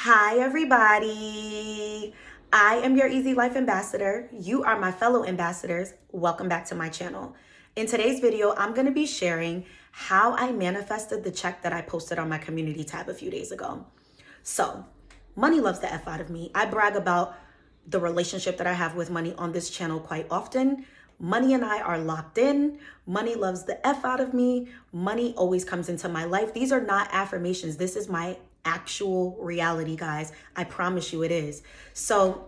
Hi, everybody. I am your Easy Life Ambassador. You are my fellow ambassadors. Welcome back to my channel. In today's video, I'm going to be sharing how I manifested the check that I posted on my community tab a few days ago. So, money loves the F out of me. I brag about the relationship that I have with money on this channel quite often. Money and I are locked in. Money loves the F out of me. Money always comes into my life. These are not affirmations. This is my actual reality, guys. I promise you it is. So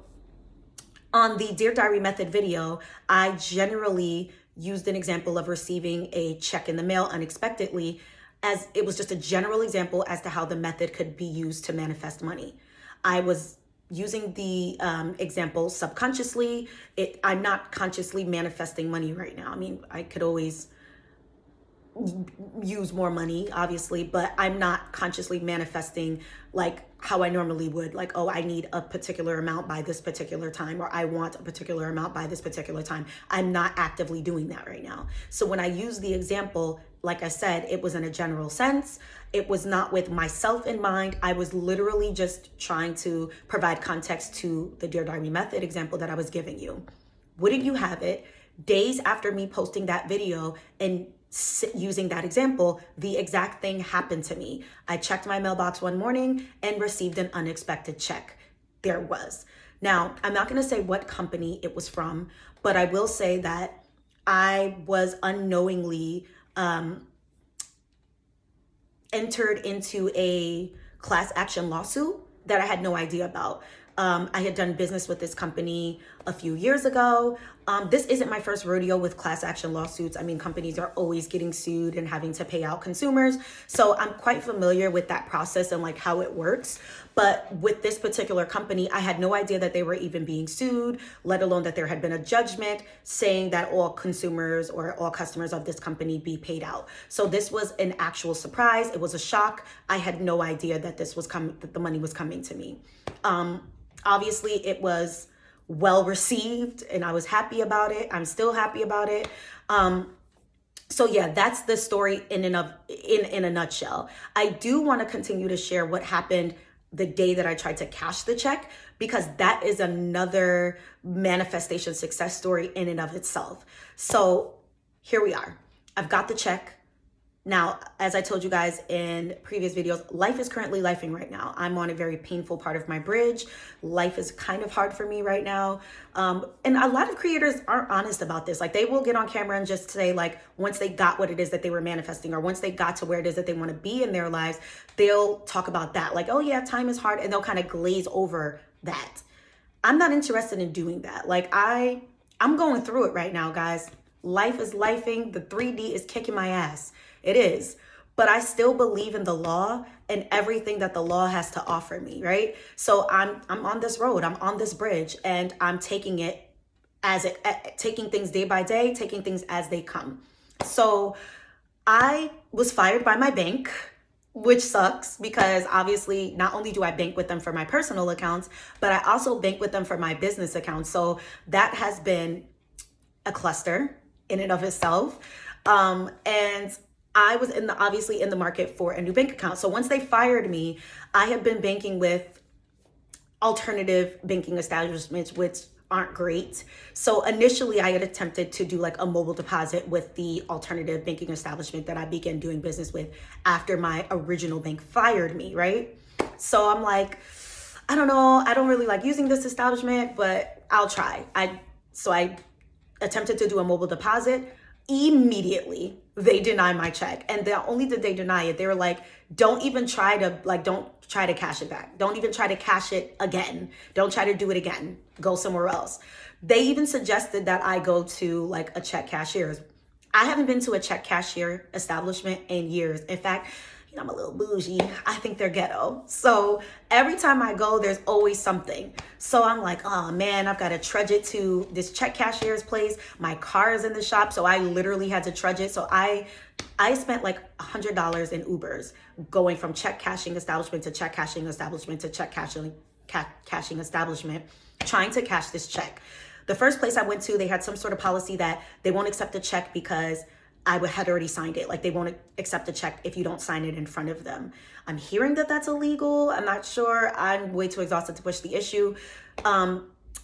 on the Dear Diary Method video, I generally used an example of receiving a check in the mail unexpectedly, as it was just a general example as to how the method could be used to manifest money. I was using the example subconsciously. I'm not consciously manifesting money right now. I mean, I could always use more money, obviously, but I'm not consciously manifesting like how I normally would, like, oh, I need a particular amount by this particular time, or I want a particular amount by this particular time. I'm not actively doing that right now. So when I use the example, like I said, it was in a general sense. It was not with myself in mind. I was literally just trying to provide context to the Dear Diary Method example that I was giving you. Wouldn't you have it, days after me posting that video and using that example, the exact thing happened to me. I checked my mailbox one morning and received an unexpected check. There was. Now, I'm not going to say what company it was from, but I will say that I was unknowingly entered into a class action lawsuit that I had no idea about. I had done business with this company a few years ago. This isn't my first rodeo with class action lawsuits. I mean, companies are always getting sued and having to pay out consumers. So I'm quite familiar with that process and like how it works. But with this particular company, I had no idea that they were even being sued, let alone that there had been a judgment saying that all consumers or all customers of this company be paid out. So this was an actual surprise. It was a shock. I had no idea that this was coming, that the money was coming to me. Obviously, it was well received and I was happy about it. I'm still happy about it. So yeah, that's the story in a nutshell. I do want to continue to share what happened the day that I tried to cash the check, because that is another manifestation success story in and of itself. So here we are. I've got the check. Now, as I told you guys in previous videos, life is currently lifing right now. I'm on a very painful part of my bridge. Life is kind of hard for me right now. And a lot of creators aren't honest about this. Like, they will get on camera and just say, like, once they got what it is that they were manifesting, or once they got to where it is that they want to be in their lives, they'll talk about that. Like, oh yeah, time is hard. And they'll kind of glaze over that. I'm not interested in doing that. Like, I'm going through it right now, guys. Life is lifing. The 3D is kicking my ass. It is. But I still believe in the law and everything that the law has to offer me, right? So I'm on this road. I'm on this bridge, and I'm taking it taking things day by day, taking things as they come. So I was fired by my bank, which sucks, because obviously not only do I bank with them for my personal accounts, but I also bank with them for my business accounts. So that has been a cluster in and of itself. And I was obviously in the market for a new bank account. So once they fired me, I have been banking with alternative banking establishments, which aren't great. So initially I had attempted to do like a mobile deposit with the alternative banking establishment that I began doing business with after my original bank fired me, right? So I'm like, I don't know, I don't really like using this establishment, but I'll try. So I attempted to do a mobile deposit. Immediately they deny my check. And not only did they deny it, they were like, don't try to cash it back. Don't even try to cash it again. Don't try to do it again. Go somewhere else. They even suggested that I go to like a check cashier's. I haven't been to a check cashier establishment in years. In fact, I'm a little bougie. I think they're ghetto. So every time I go, there's always something. So I'm like, oh man, I've got to trudge it to this check cashier's place. My car is in the shop, so I literally had to trudge it. So I spent like $100 in Ubers going from check cashing establishment to check cashing establishment to check cashing establishment, trying to cash this check. The first place I went to, they had some sort of policy that they won't accept a check because had already signed it. Like, they won't accept a check if you don't sign it in front of them. I'm hearing that that's illegal. I'm not sure. I'm way too exhausted to push the issue.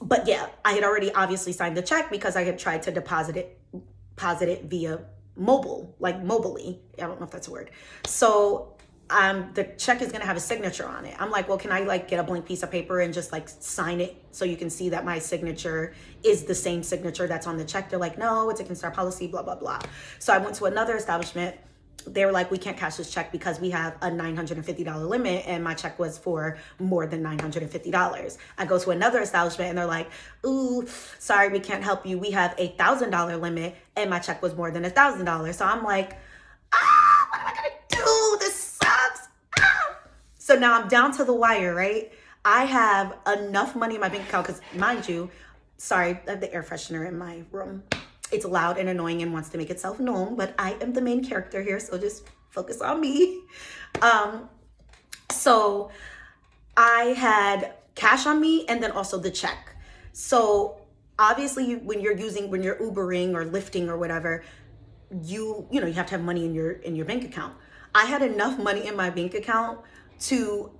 But yeah, I had already obviously signed the check because I had tried to deposit it via mobile, like mobily. I don't know if that's a word. So the check is gonna have a signature on it. I'm like, well, can I like get a blank piece of paper and just like sign it so you can see that my signature is the same signature that's on the check? They're like, no, it's against our policy, blah, blah, blah. So I went to another establishment. They were like, we can't cash this check because we have a $950 limit, and my check was for more than $950. I go to another establishment and they're like, ooh, sorry, we can't help you. We have a $1,000 limit, and my check was more than $1,000. So I'm like, what am I gonna do? This sucks. So now I'm down to the wire, right? I have enough money in my bank account because, mind you, sorry, I have the air freshener in my room. It's loud and annoying and wants to make itself known, but I am the main character here, so just focus on me. So I had cash on me and then also the check. So obviously when you're Ubering or Lyfting or whatever, you have to have money in your bank account. I had enough money in my bank account to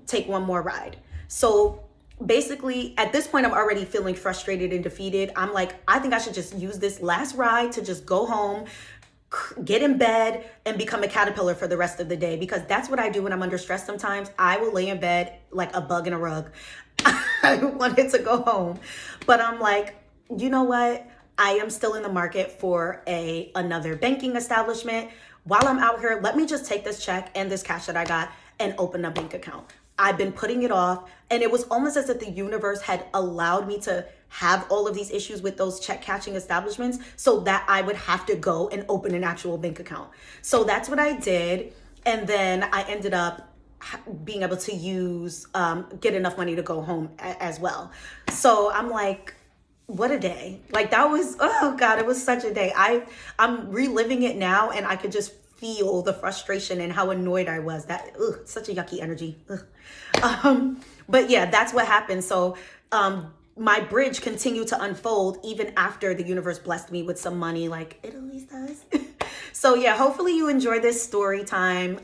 take one more ride. So basically, at this point, I'm already feeling frustrated and defeated. I'm like, I think I should just use this last ride to just go home, get in bed, and become a caterpillar for the rest of the day, because that's what I do when I'm under stress sometimes. I will lay in bed like a bug in a rug. I wanted to go home. But I'm like, you know what? I am still in the market for another banking establishment. While I'm out here, let me just take this check and this cash that I got and open a bank account. I've been putting it off, and it was almost as if the universe had allowed me to have all of these issues with those check cashing establishments so that I would have to go and open an actual bank account. So that's what I did. And then I ended up being able to get enough money to go home as well. So I'm like, what a day. Like, that was, oh God, it was such a day. I'm reliving it now, and I could just feel the frustration and how annoyed I was. That, such a yucky energy. But yeah, that's what happened. So my bridge continued to unfold even after the universe blessed me with some money, like it always does. So yeah, hopefully you enjoy this story time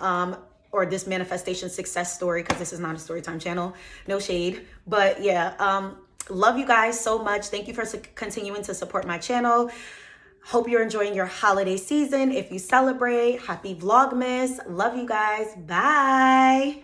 or this manifestation success story, because this is not a story time channel. No shade. But yeah, love you guys so much. Thank you for continuing to support my channel. Hope you're enjoying your holiday season. If you celebrate, happy Vlogmas. Love you guys. Bye.